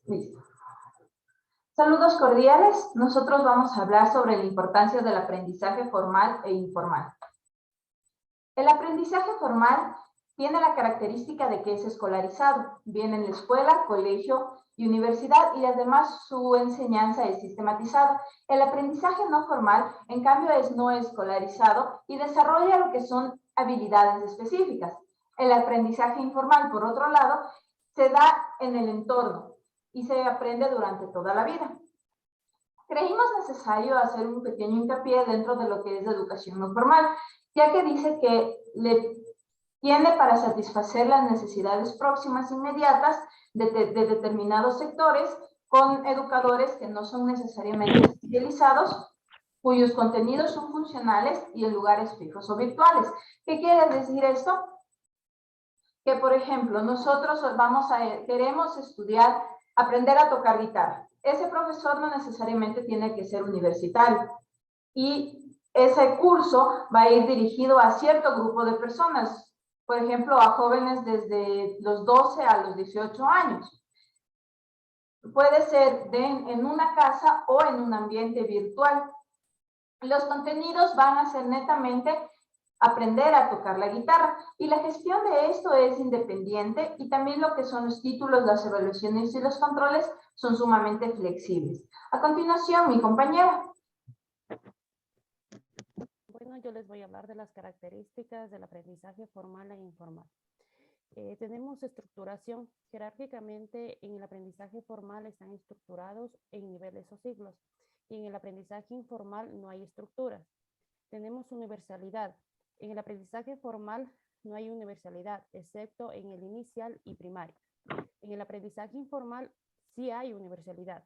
Listo. Saludos cordiales. Nosotros vamos a hablar sobre la importancia del aprendizaje formal e informal. El aprendizaje formal tiene la característica de que es escolarizado. Viene en la escuela, colegio y universidad, y además su enseñanza es sistematizada. El aprendizaje no formal, en cambio, es no escolarizado y desarrolla lo que son habilidades específicas. El aprendizaje informal, por otro lado, se da en el entorno y se aprende durante toda la vida. Creímos necesario hacer un pequeño hincapié dentro de lo que es la educación no formal, ya que dice que tiene para satisfacer las necesidades próximas inmediatas de determinados sectores con educadores que no son necesariamente especializados, cuyos contenidos son funcionales y en lugares fijos o virtuales. ¿Qué quiere decir esto? Que, por ejemplo, nosotros queremos estudiar, aprender a tocar guitarra. Ese profesor no necesariamente tiene que ser universitario. Y ese curso va a ir dirigido a cierto grupo de personas, por ejemplo, a jóvenes desde los 12 a los 18 años. Puede ser en una casa o en un ambiente virtual. Los contenidos van a ser netamente aprender a tocar la guitarra, y la gestión de esto es independiente, y también lo que son los títulos, las evaluaciones y los controles son sumamente flexibles. A continuación, mi compañera. Bueno, yo les voy a hablar de las características del aprendizaje formal e informal. Tenemos estructuración. Jerárquicamente, en el aprendizaje formal están estructurados en niveles o siglos, y en el aprendizaje informal no hay estructuras. Tenemos universalidad. En el aprendizaje formal no hay universalidad, excepto en el inicial y primario. En el aprendizaje informal sí hay universalidad.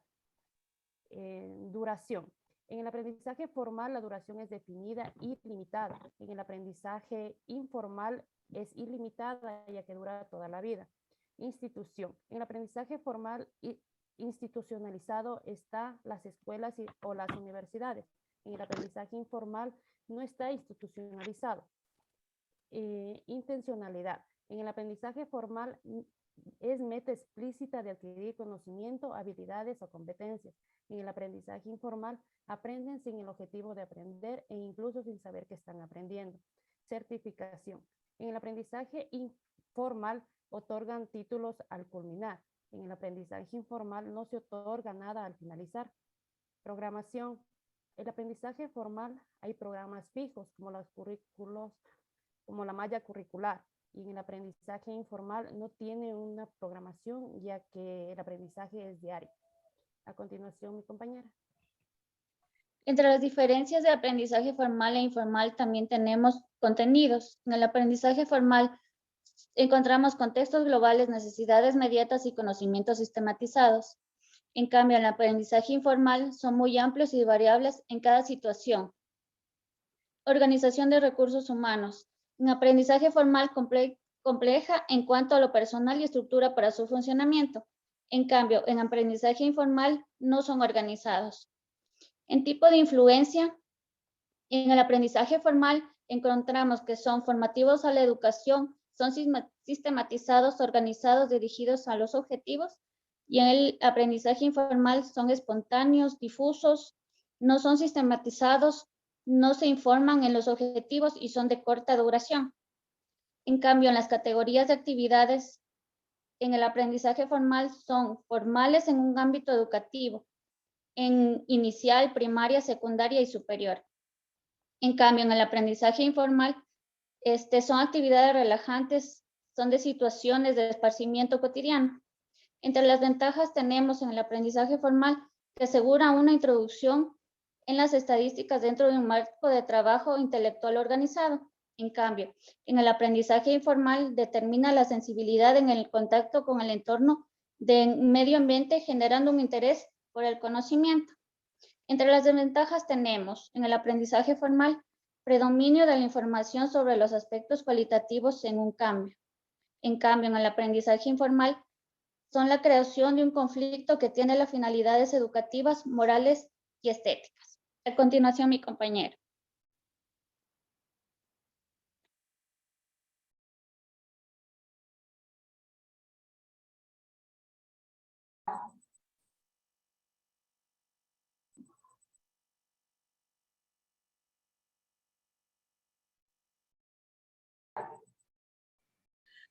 Duración. En el aprendizaje formal la duración es definida y limitada. En el aprendizaje informal es ilimitada, ya que dura toda la vida. Institución. En el aprendizaje formal institucionalizado están las escuelas o las universidades. En el aprendizaje informal no está institucionalizado. Intencionalidad. En el aprendizaje formal es meta explícita de adquirir conocimiento, habilidades o competencias. En el aprendizaje informal aprenden sin el objetivo de aprender e incluso sin saber que están aprendiendo. Certificación. En el aprendizaje informal otorgan títulos al culminar. En el aprendizaje informal no se otorga nada al finalizar. Programación. El aprendizaje formal hay programas fijos como los currículos, como la malla curricular, y en el aprendizaje informal no tiene una programación, ya que el aprendizaje es diario. A continuación, mi compañera. Entre las diferencias de aprendizaje formal e informal también tenemos contenidos. En el aprendizaje formal encontramos contextos globales, necesidades inmediatas y conocimientos sistematizados. En cambio, en el aprendizaje informal son muy amplios y variables en cada situación. Organización de recursos humanos. En aprendizaje formal compleja en cuanto a lo personal y estructura para su funcionamiento. En cambio, en aprendizaje informal no son organizados. En tipo de influencia, en el aprendizaje formal encontramos que son formativos a la educación, son sistematizados, organizados, dirigidos a los objetivos, y en el aprendizaje informal son espontáneos, difusos, no son sistematizados, no se informan en los objetivos y son de corta duración. En cambio, en las categorías de actividades, en el aprendizaje formal son formales en un ámbito educativo, en inicial, primaria, secundaria y superior. En cambio, en el aprendizaje informal, son actividades relajantes, son de situaciones de esparcimiento cotidiano. Entre las ventajas tenemos en el aprendizaje formal que asegura una introducción en las estadísticas dentro de un marco de trabajo intelectual organizado. En cambio, en el aprendizaje informal determina la sensibilidad en el contacto con el entorno del medio ambiente, generando un interés por el conocimiento. Entre las desventajas tenemos en el aprendizaje formal predominio de la información sobre los aspectos cualitativos en un cambio. En cambio, en el aprendizaje informal son la creación de un conflicto que tiene las finalidades educativas, morales y estéticas. A continuación, mi compañero.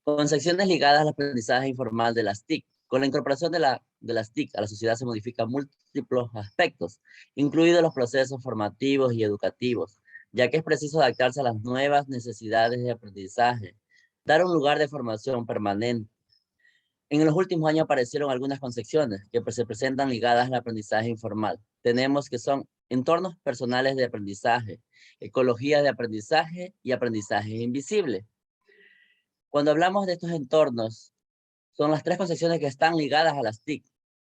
con secciones ligadas al aprendizaje informal de las TIC. Con la incorporación de las TIC a la sociedad se modifican múltiples aspectos, incluidos los procesos formativos y educativos, ya que es preciso adaptarse a las nuevas necesidades de aprendizaje, dar un lugar de formación permanente. En los últimos años aparecieron algunas concepciones que se presentan ligadas al aprendizaje informal. Tenemos que son entornos personales de aprendizaje, ecología de aprendizaje y aprendizaje invisible. Cuando hablamos de estos entornos, son las tres concepciones que están ligadas a las TIC.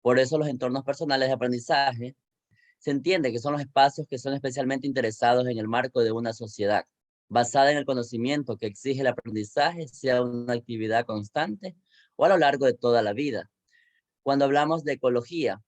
Por eso los entornos personales de aprendizaje se entiende que son los espacios que son especialmente interesados en el marco de una sociedad, basada en el conocimiento que exige el aprendizaje, sea una actividad constante o a lo largo de toda la vida. Cuando hablamos de ecología,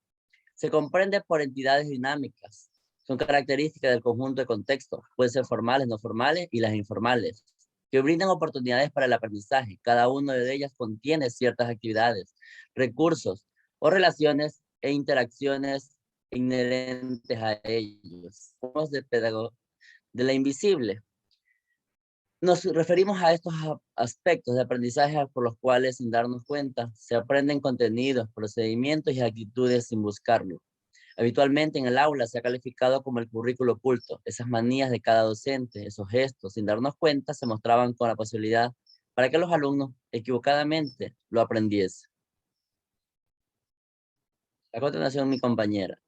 se comprende por entidades dinámicas. Son características del conjunto de contextos, pueden ser formales, no formales y las informales, que brindan oportunidades para el aprendizaje. Cada una de ellas contiene ciertas actividades, recursos o relaciones e interacciones inherentes a ellos. Hablamos de la invisible. Nos referimos a estos aspectos de aprendizaje por los cuales, sin darnos cuenta, se aprenden contenidos, procedimientos y actitudes sin buscarlo. Habitualmente en el aula se ha calificado como el currículo oculto. Esas manías de cada docente, esos gestos, sin darnos cuenta, se mostraban con la posibilidad para que los alumnos equivocadamente lo aprendiesen. A continuación, mi compañera.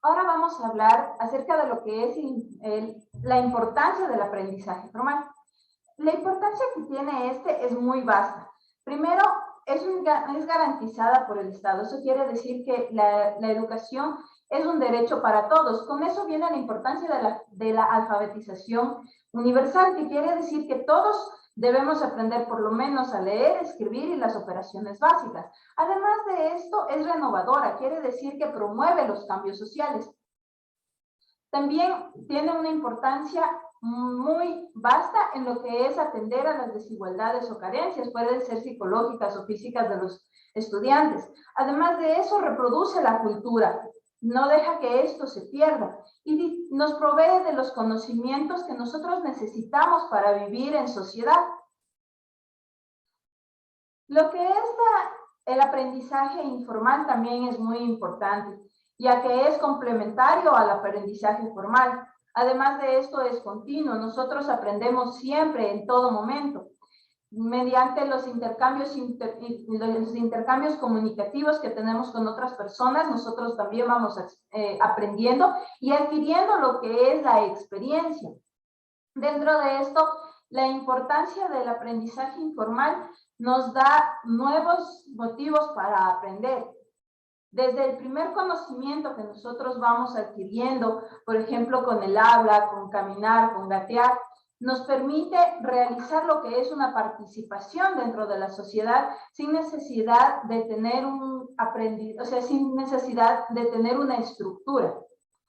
Ahora vamos a hablar acerca de lo que es la importancia del aprendizaje formal. La importancia que tiene es muy vasta. Primero, es garantizada por el Estado. Eso quiere decir que la educación es un derecho para todos. Con eso viene la importancia de la alfabetización universal, que quiere decir que todos debemos aprender por lo menos a leer, escribir y las operaciones básicas. Además de esto, es renovadora, quiere decir que promueve los cambios sociales. También tiene una importancia muy vasta en lo que es atender a las desigualdades o carencias, pueden ser psicológicas o físicas de los estudiantes. Además de eso, reproduce la cultura, no deja que esto se pierda y nos provee de los conocimientos que nosotros necesitamos para vivir en sociedad. Lo que es el aprendizaje informal también es muy importante, ya que es complementario al aprendizaje formal. Además de esto, es continuo. Nosotros aprendemos siempre, en todo momento, mediante los intercambios comunicativos que tenemos con otras personas. Nosotros también vamos aprendiendo y adquiriendo lo que es la experiencia. Dentro de esto, la importancia del aprendizaje informal nos da nuevos motivos para aprender. Desde el primer conocimiento que nosotros vamos adquiriendo, por ejemplo, con el habla, con caminar, con gatear, nos permite realizar lo que es una participación dentro de la sociedad sin necesidad de tener sin necesidad de tener una estructura.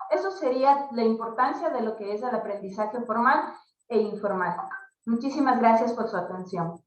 Eso sería la importancia de lo que es el aprendizaje formal e informal. Muchísimas gracias por su atención.